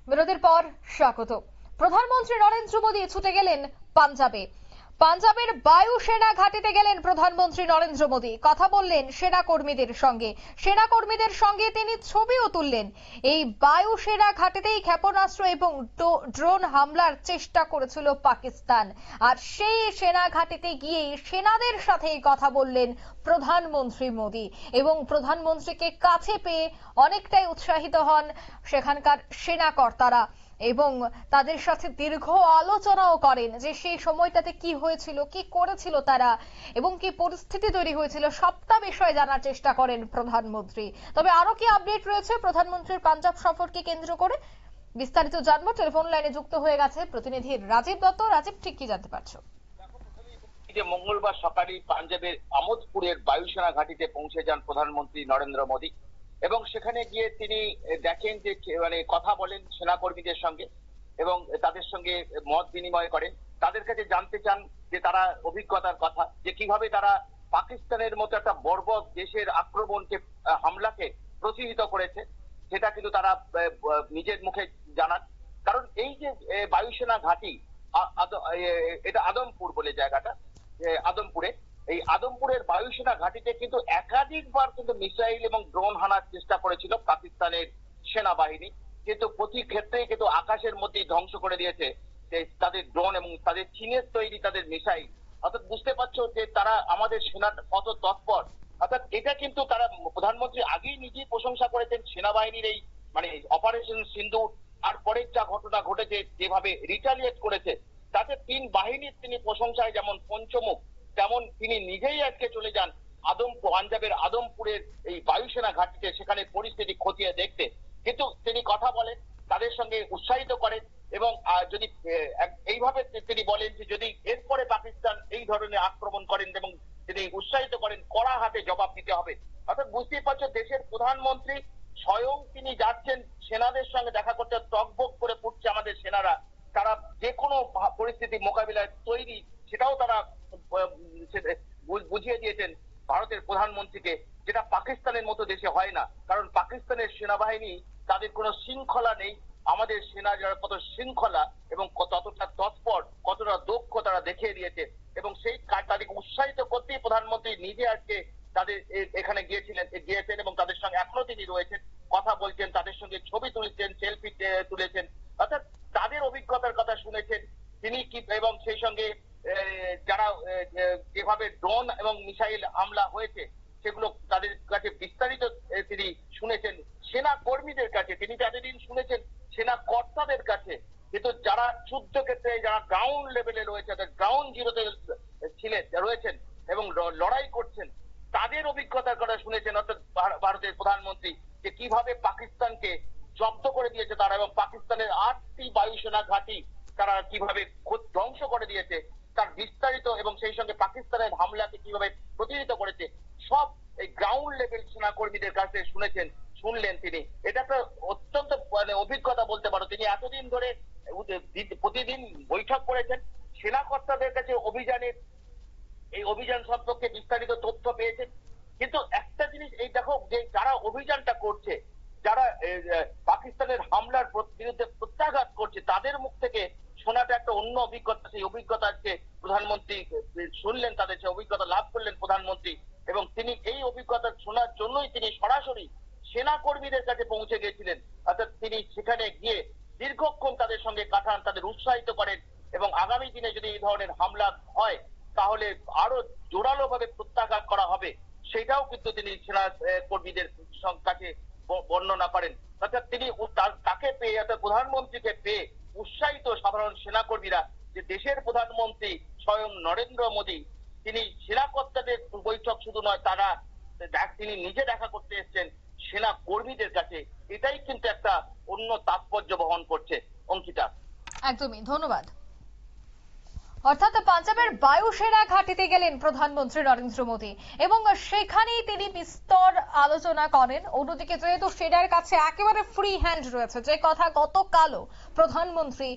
বিরতির পর স্বাগত। প্রধানমন্ত্রী নরেন্দ্র মোদী ছুটে গেলেন পাঞ্জাবে। পাঞ্জাবের বায়ু সেনা ঘাঁটিতে গেলেন প্রধানমন্ত্রী নরেন্দ্র মোদী। কথা বললেন সেনাকর্মীদের সঙ্গে তিনি ছবিও তুললেন। এই বায়ু সেনা ঘাঁটিতেই ক্ষেপণাস্ত্র এবং ড্রোন হামলার চেষ্টা করেছিল পাকিস্তান। আর সেই সেনা ঘাঁটিতে গিয়ে সেনাদের সাথে কথা বললেন প্রধানমন্ত্রী মোদী এবং প্রধানমন্ত্রীকে কাছে পেয়ে অনেকটাই উৎসাহিত হন সেখানকার সেনা কর্তারা এবং তাদের সাথে দীর্ঘ আলোচনাও করেন যে সেই সময়টাতে কি হয়েছিল, কি করেছিল তারা এবং কি পরিস্থিতি তৈরি হয়েছিল, সবটা বিষয় জানার চেষ্টা করেন প্রধানমন্ত্রী। তবে আরো কি আপডেট রয়েছে প্রধানমন্ত্রীর পাঞ্জাব সফরকে কেন্দ্র করে, বিস্তারিত জানবো। টেলিফোন লাইনে যুক্ত হয়ে গেছে প্রতিনিধি রাজীব দত্ত। রাজীব, ঠিক কি জানতে পারছো? মঙ্গলবার সকালে পাঞ্জাবের আমোদপুরের বায়ুসেনা ঘাঁটিতে পৌঁছে যান প্রধানমন্ত্রী নরেন্দ্র মোদী এবং সেখানে গিয়ে তিনি দেখেন যে কথা বলেন সেনাকর্মীদের সঙ্গে এবং তাদের সঙ্গে মত বিনিময় করেন। তাদের কাছে জানতে চান যে তারা অভিজ্ঞতার কথা, যে কিভাবে তারা পাকিস্তানের মতো একটা বর্বর দেশের আক্রমণকে হামলাকে প্রতিহত করেছে, সেটা কিন্তু তারা নিজের মুখে জানান। কারণ এই যে বায়ুসেনা ঘাঁটি, এটা আদমপুর বলে জায়গাটা, আদমপুরে এই আদমপুরের বায়ুসেনা ঘাঁটিতে কিন্তু একাধিকবার কিন্তু মিসাইল এবং ড্রোন হানার চেষ্টা করেছিল পাকিস্তানের সেনাবাহিনী, কিন্তু প্রতি ক্ষেত্রেই কিন্তু আকাশের মধ্যেই ধ্বংস করে দিয়েছে তাদের ড্রোন এবং তাদের চীনের তৈরি তাদের মিসাইল। অর্থাৎ বুঝতে পারছো যে তারা আমাদের সেনা কত তৎপর। অর্থাৎ এটা কিন্তু তারা প্রধানমন্ত্রী আগেই নিজেই প্রশংসা করেছেন সেনাবাহিনীর এই অপারেশন সিন্দুর, আর পরের যা ঘটনা ঘটেছে যেভাবে রিটালিয়েট করেছে তাতে তিন বাহিনীর তিনি প্রশংসায় যেমন পঞ্চমুখ, তেমন তিনি নিজেই আজকে চলে যান পাঞ্জাবের আদমপুরের এই বায়ুসেনা ঘাঁটিতে, সেখানে পরিস্থিতি খতিয়ে দেখতে। কিন্তু তিনি কথা বলেন, তাদের সঙ্গে উৎসাহিত করেন এবং যদি এইভাবে তিনি বলেন যে যদি এরপরে পাকিস্তান এই ধরনের আক্রমণ করেন এবং তিনি উৎসাহিত করেন কড়া হাতে জবাব দিতে হবে। অর্থাৎ বুঝতেই পারছো দেশের প্রধানমন্ত্রী স্বয়ং তিনি যাচ্ছেন সেনাদের সঙ্গে দেখা করতে, টকবক করে পড়ছে আমাদের সেনারা, তারা যে কোনো পরিস্থিতি মোকাবিলায় তৈরি, সেটাও তারা বুঝিয়ে দিয়েছেন ভারতের প্রধানমন্ত্রীকে, যেটা পাকিস্তানের মতো দেশে হয় না। কারণ পাকিস্তানের সেনাবাহিনী তাদের কোনো শৃঙ্খলা নেই, আমাদের সেনা যারা কত শৃঙ্খলা এবং ততটা তৎপর, কতটা দক্ষ তারা দেখিয়ে দিয়েছে এবং সেই তাদেরকে উৎসাহিত করতেই প্রধানমন্ত্রী নিজে আজকে তাদের এখানে গিয়েছেন এবং তাদের সঙ্গে এখনো তিনি রয়েছেন, কথা বলছেন, তাদের সঙ্গে ছবি তুলেছেন, সেলফি তুলেছেন। অর্থাৎ তাদের অভিজ্ঞতার কথা শুনেছেন তিনি কি, এবং সেই সঙ্গে যারা যেভাবে ড্রোন এবং মিসাইল হামলা হয়েছে সেগুলো তাদের কাছে বিস্তারিত তিনি শুনেছেন। সেনা কর্মীদের কাছে তিনি এতদিন শুনেছেন সেনা কর্তাদের কাছে, কিন্তু যারা যুদ্ধক্ষেত্রে যারা গ্রাউন্ড লেভেলে রয়েছে, গ্রাউন্ড জিরোতে রয়েছেন এবং লড়াই করছেন, তাদের অভিজ্ঞতার কথা শুনেছেন। অর্থাৎ ভারতের প্রধানমন্ত্রী যে কিভাবে পাকিস্তানকে জব্দ করে দিয়েছে তারা এবং পাকিস্তানের 8টি বায়ুসেনা ঘাঁটি তারা কিভাবে ধ্বংস করে দিয়েছে তার বিস্তারিত, এবং সেই সঙ্গে পাকিস্তানের হামলাকে কিভাবে প্রতিহত করেছে, সব এই গ্রাউন্ড লেভেল সেনা কর্মীদের কাছে শুনলেন তিনি। এটা একটা অত্যন্ত অভিজ্ঞতা বলতে পারো। তিনি এতদিন ধরে প্রতিদিন বৈঠক করেছেন সেনা কর্তাদের কাছে, এই অভিযান সম্পর্কে বিস্তারিত তথ্য পেয়েছেন। কিন্তু একটা জিনিস এই দেখো, যে যারা অভিযানটা করছে, যারা পাকিস্তানের হামলার বিরুদ্ধে প্রত্যাঘাত করছে, তাদের মুখ থেকে শোনাটা একটা অন্য অভিজ্ঞতা। সেই অভিজ্ঞতা আজকে প্রধানমন্ত্রী শুনলেন, তাদের সেই অভিজ্ঞতা লাভ করলেন প্রধানমন্ত্রী, এবং তিনি এই অভিজ্ঞতা শোনার জন্যই তিনি সরাসরি সেনা কর্মীদের কাছে পৌঁছে গিয়েছিলেন। অর্থাৎ তিনি সেখানে গিয়ে দীর্ঘক্ষণ তাদের সঙ্গে কাটান, তাদের উৎসাহিত করেন এবং আগামী দিনে যদি এই ধরনের হামলা হয় তাহলে আরো জোরালো ভাবে প্রত্যাঘাত করা হবে, সেটাও কিন্তু তিনি সেনা কর্মীদের কাছে বর্ণনা করেন। অর্থাৎ তিনি তাকে পেয়ে, অর্থাৎ প্রধানমন্ত্রীকে পেয়ে উৎসাহিত সাধারণ সেনাকর্মীরা যে দেশের প্রধানমন্ত্রী স্বয়ং নরেন্দ্র মোদী তিনি সেনা কর্তাদের বৈঠক শুধু নয়, তিনি নিজে দেখা করতে এসেছেন সেনা কর্মীদের কাছে, এটাই কিন্তু একটা অন্য তাৎপর্য বহন করছে। অঙ্কিতা, একদমই ধন্যবাদ। অর্থাৎ পাঞ্জাবের বায়ুসেনা ঘাঁটিতে গেলেন প্রধানমন্ত্রী নরেন্দ্র মোদী এবং সেখানেই তিনি বিস্তর আলোচনা করেন। অন্যদিকে যেহেতু সেনার কাছে একেবারে ফ্রি হ্যান্ড রয়েছে, যে কথা গতকালও প্রধানমন্ত্রী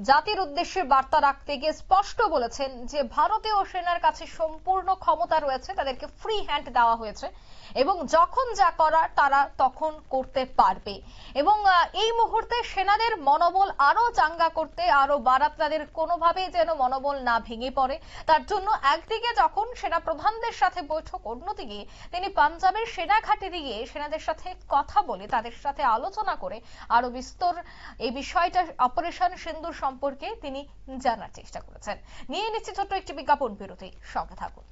জাতির উদ্দেশ্যে বার্তা রাখতে গিয়ে স্পষ্ট বলেছেন যে ভারতীয় সেনার কাছে সম্পূর্ণ ক্ষমতা রয়েছে, তাদেরকে ফ্রি হ্যান্ড দেওয়া হয়েছে এবং যখন যা করার তারা তখন করতে পারবে। এবং এই মুহূর্তে সেনাদের মনোবল আরো চাঙ্গা করতে, আরো বাড়াতে কোনোভাবে যেন মনোবল না ভেঙে পড়ে, তার জন্য একদিকে যখন সেনা প্রধানদের সাথে বৈঠক, অন্যদিকে তিনি পাঞ্জাবের সেনা ঘাঁটিতে গিয়ে সেনাদের সাথে কথা বলে, তাদের সাথে আলোচনা করে আরো বিস্তর এই বিষয়টা অপারেশন সিন্দুর সম্পর্কে তিনি জানার চেষ্টা করেছেন। নিয়ে নিচ্ছে ছোট্ট একটি বিজ্ঞাপন বিরতি, সঙ্গে থাকুন।